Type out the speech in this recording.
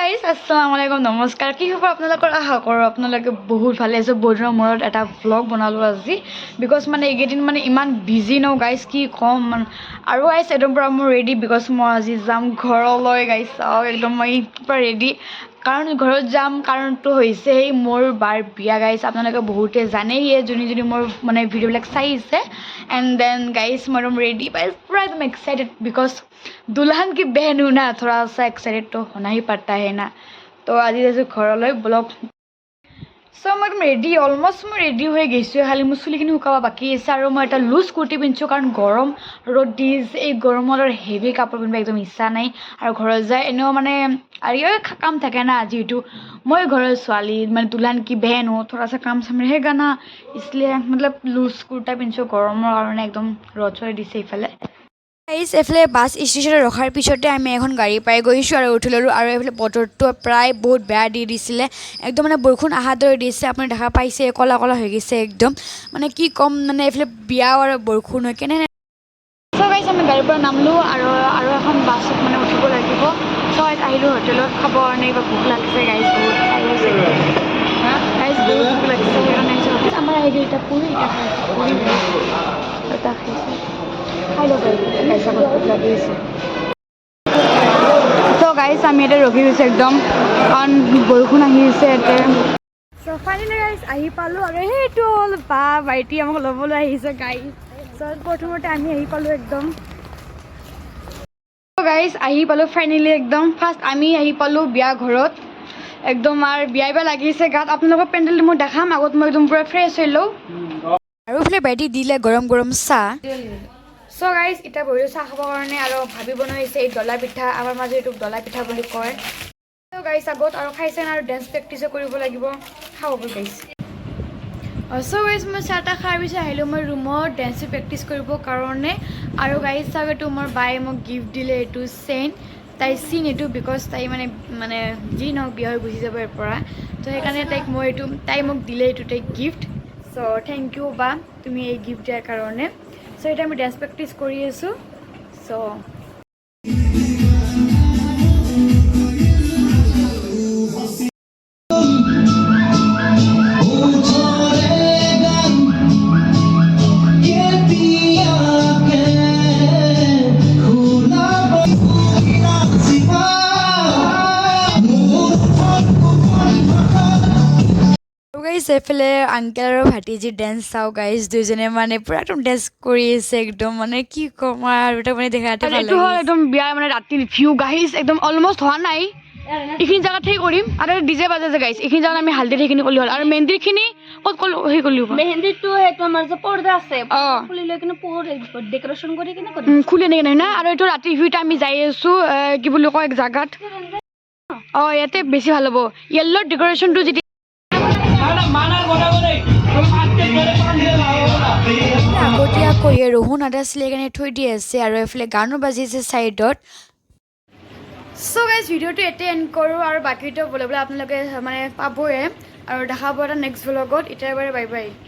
guys আসসালামু আলাইকুম নমস্কাৰ কি খবৰ আপোনালোকৰ আশা কৰোঁ আপোনালোকে বহুত ভালে আছে বহুত দিনৰ মূৰত এটা ভ্লগ বনালোঁ আজি বিকজ মানে এইকেইদিন মানে ইমান বিজি ন গাইজ কি ক'ম আৰু গাইজ একদম পূৰা মোৰ ৰেডি বিকজ মই আজি যাম ঘৰলৈ গাইজ চাওক একদম মই পূৰা ৰেডি কাৰণ ঘৰত যাম কাৰণটো হৈছে সেই মোৰ বাৰ বিয়া গাইজ আপোনালোকে বহুতে জানেই যোনে মোৰ মানে ভিডিঅ'বিলাক চাই আছে एंड देन गाइस मैं एकदम रेडी बस पूरा एकदम एक्साइटेड बिकॉज दुल्हन की बहन हूँ ना थोड़ा सा एक्साइटेड तो होना ही पड़ता है ना तो आज जैसे घर ब्लॉग सो मैं एकदम रेडी अलमोस्ट मैं रेडी हो गई खाली मोर चुलिखिनि शुकाब बाकी আছে और मैं এটা लुज कुर्ती पिन्धिছোঁ कारण गरम र'द दिছে এই गरमत और हेवी कापोर पिन्धिब एकदम इच्छा নাই और घर जाए এনেও মানে और काम থাকে ना जीतु मैं घर छोৱালী মানে दुल्हन की बहन हूँ थोड़ा सा काम साम रहेगा ना इसलिए मतलब लुज कुर्ता पिन्धिছোঁ गरমৰ কাৰণে एकदम र'द চ'দ দিছে ইফালে गाइस एफाले बास स्टेशन रखार पिछते आम एन गाड़ी पाई गई और उठी ललो और एफाले बतरतो प्राय बहुत बेया दी दिছিলে एकदम मैं बरखुण आहार दरे दिছে अपनी देखा पाइसे कला कला हो गई एकदम मैं कि कम मैं एफाले बिया और बरखुण हो केने सो गाइस आम गाड़ी पर नामलो और एन बासत मैं उठब लगे सो आहिलो होटेल खाब नहीं भूक लगे गाइस बहुत गाइस बहुत भूक लगे आम इतना पूरी इतना खाई तो गाइस आम इतना रखी एकदम कारण बरखुण सो फाइनली गाइस पालो और ये बा भाईटी आमक लबले गाइस सो प्रथमते आम पालो एकदम गाइस पालो फाइनली एकदम फार्स्ट आम पालो बिया घर एकदम और बिया लगे गात अपने पेंडेल मैं देखाम आगत मैं एकदम पूरा फ्रेश हो लो और फिर बैठी दिले गरम गरम चाह सो गाइस इतना बहिलो चाह खाब कारण और भाभी बनाइছে डला पिठा आमार माजे एटुक डला पिठा বুলি কয় सो गाइस आगत और खाइছে और डांस प्रेक्टिस কৰিব লাগিব খাব गाइस सो गाइस मैं चाह ता खार पिछे आहिलो मैं रूमत डांस प्रेक्टिस কৰিব কাৰণে और गाइस चागे तो मोर बाय মোক गिफ्ट दिले एटु सेन ताई सीन एटु बिकज ताई माने माने जी नक बिया হৈ গুচি যাব এৰ পৰা তো সেইকাৰণে তাইক মই এটু তাই মোক দিলে এটু তাইক गिफ्ट सो थैंक यू बा তুমি এই गिफ्ट দিয়াৰ কাৰণে सो ये डांस प्रेक्टिस करी आसो सो एफाले आंकेल और भाटीजी डांस चाओ गाइस दुजने माने पूरा एकदम डांस करि আছে एकदम माने কি কম আর এটা মানে দেখাতে ভালো লাগে এটা একদম বিয়া মানে রাতির ভিউ গাইস একদম অলমোস্ট হওয়া নাই এইখিনি জায়গা ঠিক কৰিম আৰু ডিজে বাজে যে গাইস এইখিনি জায়গা আমি হালদি এইখিনি কলি হল আৰু মেহেন্দিখিনি কত কল হে কলি হ'ব মেহেন্দিটো হে তোমাৰ যে পৰ্দা আছে খুলি লৈ কিনে পোৰ ডেকোৰেশন কৰি কিনে কৰিম খুলি নাই না আৰু এটো ৰাতি ভিউটা আমি যাই আছো কি বুলি কয় এক জায়গাত ইয়াতে বেছি ভাল হ'ব ইয়েলো ডেকোৰেশনটো যদি আগতীয়াকৈ ৰহুন আদা চিলাই কাৰণে থৈ দি আছে আৰু এফালে গানো বাজিছে সাইডত সো গাইস ভিডিওটো এতে এন্ড কৰো আৰু বাকিটো বলে আপোনালোকে মানে পাবয়ে আৰু দেখাব এটা নেক্সট ব্লগত এতিয়া বাই বাই